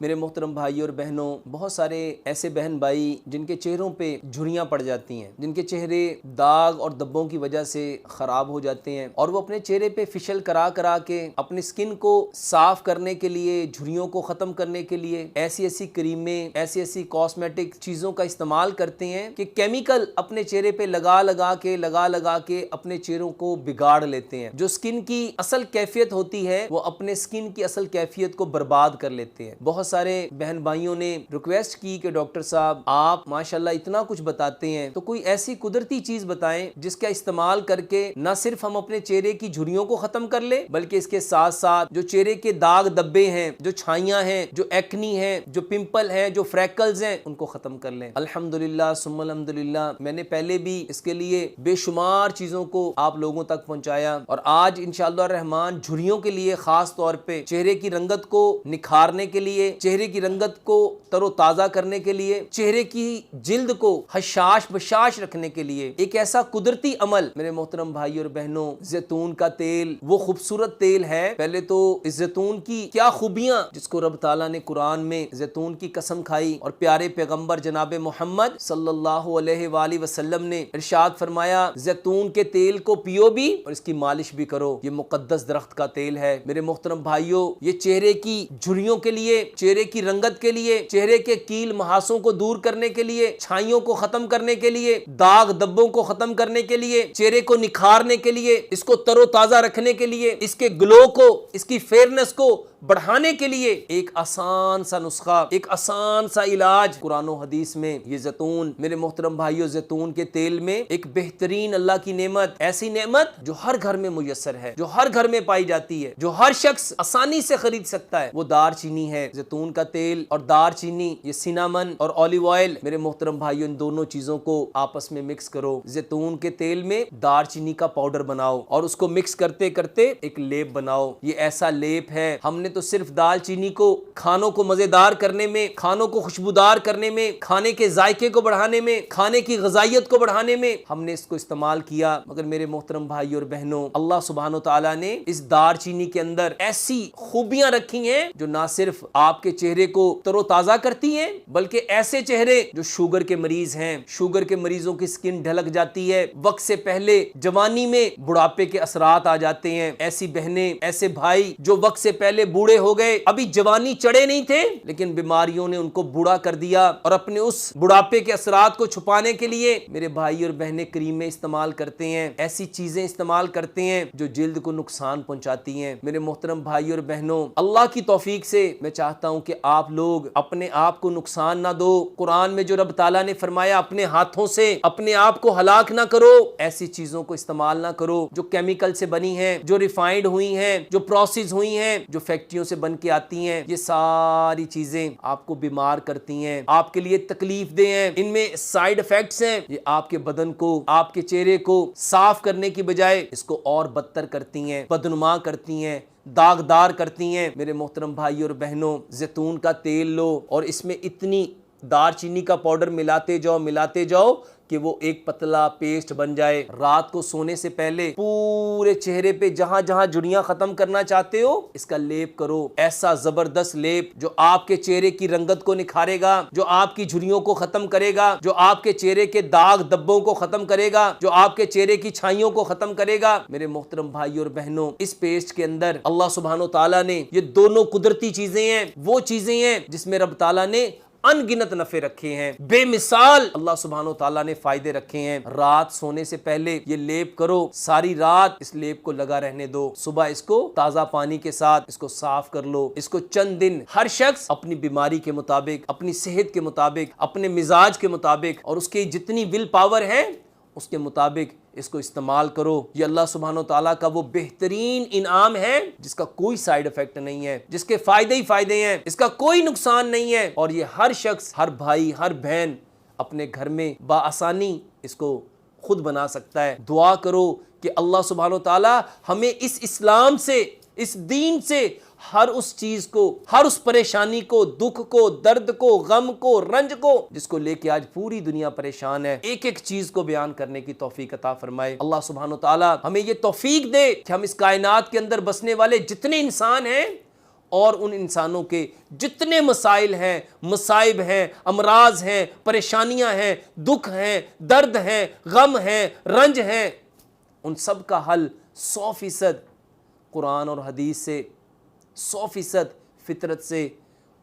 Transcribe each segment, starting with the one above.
मेरे मोहतरम भाई और बहनों, बहुत सारे ऐसे बहन भाई जिनके चेहरों पे झुर्रियाँ पड़ जाती हैं, जिनके चेहरे दाग और धब्बों की वजह से ख़राब हो जाते हैं और वो अपने चेहरे पे फिशल करा करा के अपनी स्किन को साफ करने के लिए, झुर्रियों को ख़त्म करने के लिए ऐसी ऐसी क्रीमें, ऐसी ऐसी कॉस्मेटिक चीज़ों का इस्तेमाल करते हैं कि केमिकल अपने चेहरे पे लगा लगा के अपने चेहरों को बिगाड़ लेते हैं। जो स्किन की असल कैफियत होती है वो अपने स्किन की असल कैफियत को बर्बाद कर लेते हैं। बहुत सारे बहन भाइयों ने रिक्वेस्ट की कि डॉक्टर साहब आप माशाल्लाह इतना कुछ बताते हैं, तो कोई ऐसी कुदरती चीज बताएं जिसका इस्तेमाल करके न सिर्फ हम अपने चेहरे की झुर्रियों को खत्म कर ले, बल्कि इसके साथ साथ जो चेहरे के दाग धब्बे हैं, जो छाइयां हैं, जो एक्नी है, जो पिंपल है, जो फ्रैकल्स हैं, उनको खत्म कर लें। अल्हम्दुलिल्लाह सुम्मा अल्हम्दुलिल्लाह, मैंने पहले भी इसके लिए बेशुमार चीजों को आप लोगों तक पहुंचाया और आज इंशाअल्लाह रहमान झुर्रियों के लिए खास तौर पे चेहरे की रंगत को निखारने के लिए, चेहरे की रंगत को तरोताजा करने के लिए, चेहरे की जिल्द को हशाश बशाश रखने के लिए एक ऐसा कुदरती अमल मेरे मोहतरम भाई और बहनों, जैतून का तेल वो खूबसूरत तेल है। पहले तो इस जैतून की क्या खूबियां जिसको रब ताला ने कुरान में जैतून की कसम खाई और प्यारे पैगंबर जनाब मोहम्मद सल्लल्लाहु अलैहि वसल्लम ने इरशाद फरमाया जैतून के तेल को पियो भी और इसकी मालिश भी करो। ये मुकद्दस दरख्त का तेल है। मेरे मोहतरम भाइयों, ये चेहरे की झुर्रियों के लिए, चेहरे की रंगत के लिए, चेहरे के कील महासों को दूर करने के लिए, छाइयों को खत्म करने के लिए, दाग धब्बों को खत्म करने के लिए, चेहरे को निखारने के लिए, इसको तरोताजा रखने के लिए, इसके ग्लो को, इसकी फेयरनेस को बढ़ाने के लिए एक आसान सा नुस्खा, एक आसान सा इलाज कुरान और हदीस में ये जैतून। मेरे मोहतरम भाइयों, जैतून के तेल में एक बेहतरीन अल्लाह की नेमत, ऐसी नेमत जो हर घर में मुयस्सर है, जो हर घर में पाई जाती है, जो हर शख्स आसानी से खरीद सकता है, वो दारचीनी है। जैतून का तेल और दारचीनी, ये सिनामन और ऑलिव ऑयल, मेरे मोहतरम भाइयों, इन दोनों चीजों को आपस में मिक्स करो। जैतून के तेल में दारचीनी का पाउडर बनाओ और उसको मिक्स करते करते एक लेप बनाओ। ये ऐसा लेप है, हमने तो सिर्फ दालचीनी को खानों को मजेदार करने में, खानों को खुशबूदार करने में, खाने के जायके को बढ़ाने में, खाने की ग़िज़ाइयत को बढ़ाने में हमने इसको इस्तेमाल किया। मगर मेरे मोहतरम भाई और बहनों, अल्लाह सुब्हानो तआला ने इस दारचीनी के अंदर ऐसी खूबियां रखी हैं जो ना सिर्फ आपके चेहरे को तरोताजा करती हैं, बल्कि ऐसे चेहरे जो शुगर के मरीज हैं, शुगर के मरीजों की स्किन ढलक जाती है, वक्त से पहले जवानी में बुढ़ापे के असरात आ जाते हैं। ऐसी बहनें, ऐसे भाई जो वक्त से पहले बूढ़े हो गए, अभी जवानी चढ़े नहीं थे लेकिन बीमारियों ने उनको बूढ़ा कर दिया और अपने उस बुढ़ापे के असरात को छुपाने के लिए मेरे भाई और बहनें क्रीमें इस्तेमाल करते हैं, ऐसी चीजें इस्तेमाल करते हैं जो जिल्द को नुकसान पहुंचाती हैं। मेरे मोहतरम भाई और बहनों, अल्लाह की तौफीक से मैं चाहता हूं कि आप लोग अपने आप को नुकसान ना दो। कुरान में जो रब ताला ने फरमाया अपने हाथों से अपने आप को हलाक ना करो, ऐसी चीजों को इस्तेमाल ना करो जो केमिकल से बनी है, जो रिफाइंड हुई हैं, जो प्रोसेस हुई हैं, जो फैक्ट्रियों से बन के आती हैं। ये सारी चीजें आपको बीमार करती हैं, आपके लिए तकलीफ दे हैं, इनमें साइड इफेक्ट्स हैं। ये आपके बदन को, आपके चेहरे को साफ करने की बजाय इसको और बदतर करती हैं, बदनुमा करती हैं, दागदार करती हैं। मेरे मोहतरम भाई और बहनों, जैतून का तेल लो और इसमें इतनी दारचीनी का पाउडर मिलाते जाओ कि वो एक पतला पेस्ट बन जाए। रात को सोने से पहले पूरे चेहरे पे जहां जहां झुर्रियां खत्म करना चाहते हो, इसका लेप करो। ऐसा जबरदस्त लेप जो आपके चेहरे की रंगत को निखारेगा, जो आपकी झुर्रियों को खत्म करेगा, जो आपके चेहरे के दाग धब्बों को खत्म करेगा, जो आपके चेहरे की छाइयों को खत्म करेगा। मेरे मोहतरम भाई और बहनों, इस पेस्ट के अंदर अल्लाह सुब्हानो ताला ने ये दोनों कुदरती चीजें हैं, वो चीजें हैं जिसमें रब ताला ने अनगिनत नफे रखे हैं, बेमिसाल अल्लाह सुब्हानो ताला ने फायदे रखे हैं। रात सोने से पहले ये लेप करो, सारी रात इस लेप को लगा रहने दो, सुबह इसको ताजा पानी के साथ इसको साफ कर लो। इसको चंद दिन हर शख्स अपनी बीमारी के मुताबिक, अपनी सेहत के मुताबिक, अपने मिजाज के मुताबिक और उसकी जितनी विल पावर है उसके मुताबिक इसको इस्तेमाल करो। ये अल्लाह सुब्हानो ताला का वो बेहतरीन इनाम है जिसका कोई साइड इफेक्ट नहीं है, जिसके फायदे ही फायदे हैं, इसका कोई नुकसान नहीं है और ये हर शख्स, हर भाई, हर बहन अपने घर में बाआसानी इसको खुद बना सकता है। दुआ करो कि अल्लाह सुब्हानो ताला हमें इस इस्लाम से, इस दीन से हर उस चीज को, हर उस परेशानी को, दुख को, दर्द को, गम को, रंज को, जिसको लेके आज पूरी दुनिया परेशान है, एक एक चीज को बयान करने की तौफीक अता फरमाए। अल्लाह सुब्हानो ताला हमें ये तौफीक दे कि हम इस कायनात के अंदर बसने वाले जितने इंसान हैं और उन इंसानों के जितने मसाइल हैं, मसाइब हैं, अमराज हैं, परेशानियां हैं, दुख हैं, दर्द हैं, गम हैं, रंज हैं, उन सब का हल 100% कुरान और हदीस से, 100% फितरत से,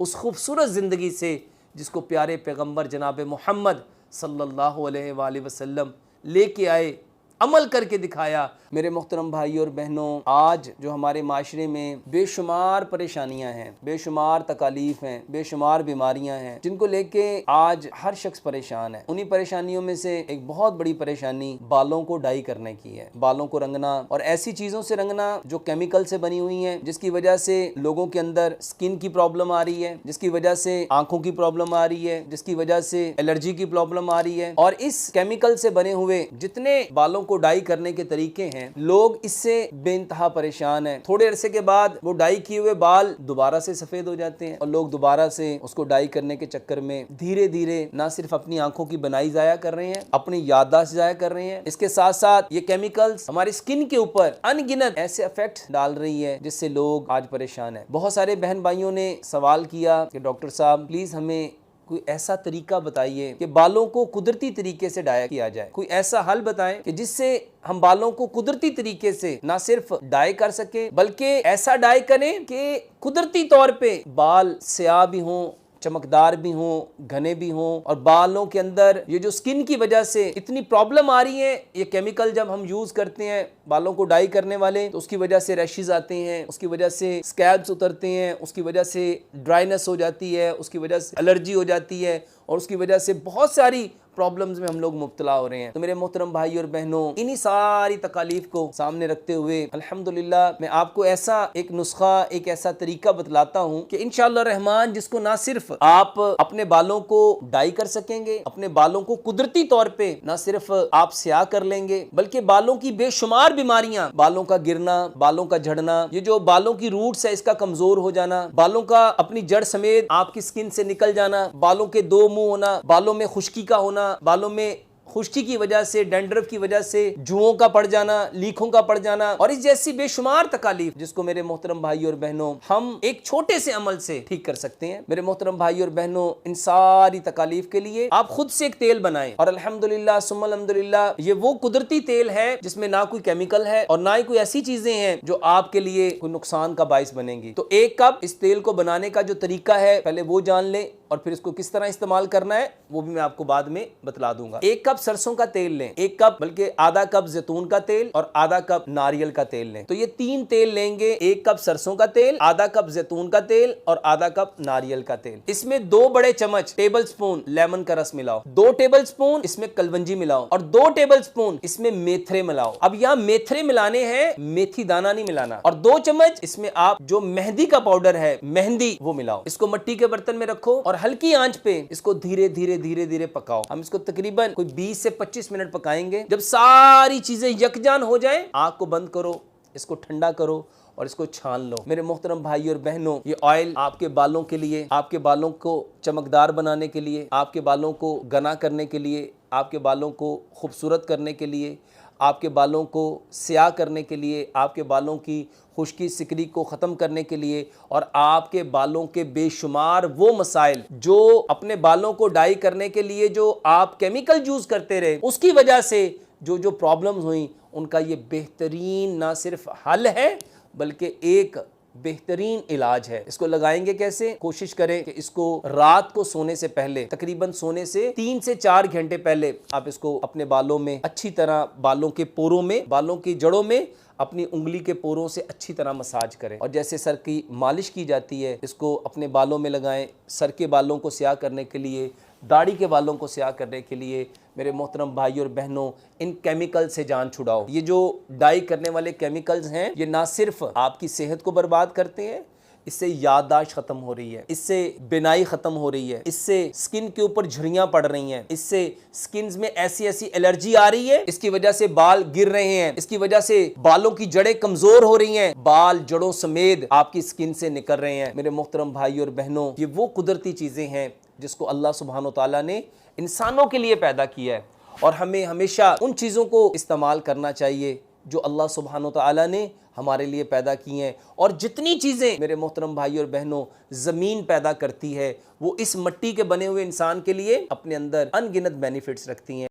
उस खूबसूरत ज़िंदगी से जिसको प्यारे पैगंबर जनाब मोहम्मद सल्लल्लाहु अलैहि वसल्लम लेके आए, अमल करके दिखाया। मेरे मोहतरम भाई और बहनों, आज जो हमारे माशरे में बेशुमार परेशानियां हैं, बेशुमार तकालीफ हैं, बेशुमार बीमारियां हैं, जिनको लेके आज हर शख्स परेशान है। उन्हीं परेशानियों में से एक बहुत बड़ी परेशानी बालों को डाई करने की है। बालों को रंगना, और ऐसी चीज़ों से रंगना जो केमिकल से बनी हुई हैं, जिसकी वजह से लोगों के अंदर स्किन की प्रॉब्लम आ रही है, जिसकी वजह से आंखों की प्रॉब्लम आ रही है, जिसकी वजह से एलर्जी की प्रॉब्लम आ रही है। और इस केमिकल से बने हुए जितने बालों को डाई करने के तरीके हैं, लोग इससे बेइंतहा परेशान हैं। थोड़े अरसे के बाद वो डाई किए हुए बाल दोबारा से सफेद हो जाते हैं और लोग दोबारा से उसको डाई करने के चक्कर में धीरे धीरे ना सिर्फ अपनी आंखों की बनाई जाया कर रहे हैं, अपनी याददाश्त जाया कर रहे हैं, इसके साथ साथ ये केमिकल्स हमारी स्किन के ऊपर अनगिनत ऐसे इफेक्ट डाल रही है जिससे लोग आज परेशान हैं। बहुत सारे बहन भाइयों ने सवाल किया कि डॉक्टर साहब प्लीज हमें कोई ऐसा तरीका बताइए कि बालों को कुदरती तरीके से डाई किया जाए। कोई ऐसा हल बताएं कि जिससे हम बालों को कुदरती तरीके से ना सिर्फ डाई कर सके, बल्कि ऐसा डाई करें कि कुदरती तौर पे बाल स्याह भी हों, चमकदार भी हों, घने भी हों, और बालों के अंदर ये जो स्किन की वजह से इतनी प्रॉब्लम आ रही है, ये केमिकल जब हम यूज करते हैं बालों को डाई करने वाले, तो उसकी वजह से रैशेस आते हैं, उसकी वजह से स्कैल्प्स उतरते हैं, उसकी वजह से ड्राइनेस हो जाती है, उसकी वजह से एलर्जी हो जाती है, और उसकी वजह से बहुत सारी प्रॉब्लम्स में हम लोग मुब्तला हो रहे हैं। तो मेरे मोहतरम भाई और बहनों, इन्हीं सारी तकालीफ को सामने रखते हुए अल्हम्दुलिल्लाह मैं आपको ऐसा एक नुस्खा, एक ऐसा तरीका बतलाता हूँ कि इंशाअल्लाह रहमान जिसको ना सिर्फ आप अपने बालों को डाई कर सकेंगे, अपने बालों को कुदरती तौर पे ना सिर्फ आप स्याह कर लेंगे, बल्कि बालों की बेशुमार बीमारियां, बालों का गिरना, बालों का झड़ना, ये जो बालों की रूट्स है इसका कमजोर हो जाना, बालों का अपनी जड़ समेत आपकी स्किन से निकल जाना, बालों के दो मुंह होना, बालों में खुश्की का होना, बालों में खुश्की की वजह से, डैंड्रफ की वजह से जुओं का पड़ जाना, लीखों का पड़ जाना, और इस जैसी बेशुमार तकालीफ जिसको मेरे मोहतरम भाई और बहनों हम एक छोटे से अमल से ठीक कर सकते हैं। मेरे मोहतरम भाई और बहनों, इन सारी तकालीफ के लिए आप खुद से एक तेल बनाएं, और अल्हम्दुलिल्लाह सुम्मा अल्हम्दुलिल्लाह ये वो कुदरती तेल है जिसमें ना कोई केमिकल है और ना ही कोई ऐसी चीजें हैं जो आपके लिए कोई नुकसान का बाइस बनेंगी। तो एक कप इस तेल को बनाने का जो तरीका है पहले वो जान लें, और फिर इसको किस तरह इस्तेमाल करना है वो भी मैं आपको बाद में बतला दूंगा। एक कप सरसों का तेल लें, एक कप बल्कि आधा कप जैतून का तेल और आधा कप नारियल का तेल लें। तो ये 3 तेल लेंगे, एक कप सरसों का तेल, आधा कप जैतून का तेल और आधा कप नारियल का तेल। इसमें 2 बड़े चम्मच टेबल स्पून लेमन का रस मिलाओ, 2 टेबल स्पून इसमें कलवंजी मिलाओ, और 2 टेबल स्पून इसमें मेथरे मिलाओ। अब यहाँ मेथरे मिलाने हैं, मेथी दाना नहीं मिलाना। और 2 चम्मच इसमें आप जो मेहंदी का पाउडर है, मेहंदी, वो मिलाओ। इसको मिट्टी के बर्तन में रखो और हल्की आंच पे इसको धीरे धीरे धीरे धीरे पकाओ। हम इसको तकरीबन कोई 20 से 25 मिनट पकाएंगे। जब सारी चीजें यकजान हो जाए, आग को बंद करो, इसको ठंडा करो और इसको छान लो। मेरे मोहतरम भाई और बहनों, ये ऑयल आपके बालों के लिए, आपके बालों को चमकदार बनाने के लिए, आपके बालों को घना करने के लिए, आपके बालों को खूबसूरत करने के लिए, आपके बालों को स्याह करने के लिए, आपके बालों की खुश्की सिकरी को ख़त्म करने के लिए, और आपके बालों के बेशुमार वो मसाइल जो अपने बालों को डाई करने के लिए जो आप केमिकल यूज़ करते रहे, उसकी वजह से जो जो प्रॉब्लम्स हुई, उनका ये बेहतरीन ना सिर्फ हल है बल्कि एक बेहतरीन इलाज है। इसको लगाएंगे कैसे? कोशिश करें कि इसको रात को सोने से पहले, तकरीबन सोने से 3 से 4 घंटे पहले आप इसको अपने बालों में अच्छी तरह, बालों के पोरों में, बालों की जड़ों में अपनी उंगली के पोरों से अच्छी तरह मसाज करें। और जैसे सर की मालिश की जाती है, इसको अपने बालों में लगाएं। सर के बालों को स्याह करने के लिए, दाढ़ी के बालों को स्याह करने के लिए मेरे मोहतरम भाई और बहनों, इन केमिकल से जान छुड़ाओ। ये जो डाई करने वाले केमिकल्स हैं, ये ना सिर्फ आपकी सेहत को बर्बाद करते हैं, इससे याददाश्त खत्म हो रही है, इससे बिनाई खत्म हो रही है, इससे स्किन के ऊपर झुर्रियां पड़ रही हैं, इससे स्किन में ऐसी ऐसी एलर्जी आ रही है, इसकी वजह से बाल गिर रहे हैं, इसकी वजह से बालों की जड़ें कमजोर हो रही हैं, बाल जड़ों समेत आपकी स्किन से निकल रहे हैं। मेरे मोहतरम भाई और बहनों, ये वो कुदरती चीजें हैं जिसको अल्लाह सुब्हानो तआला ने इंसानों के लिए पैदा किया है, और हमें हमेशा उन चीज़ों को इस्तेमाल करना चाहिए जो अल्लाह सुब्हानो तआला ने हमारे लिए पैदा की हैं। और जितनी चीज़ें मेरे मोहतरम भाई और बहनों ज़मीन पैदा करती है वो इस मिट्टी के बने हुए इंसान के लिए अपने अंदर अनगिनत बेनिफिट्स रखती हैं।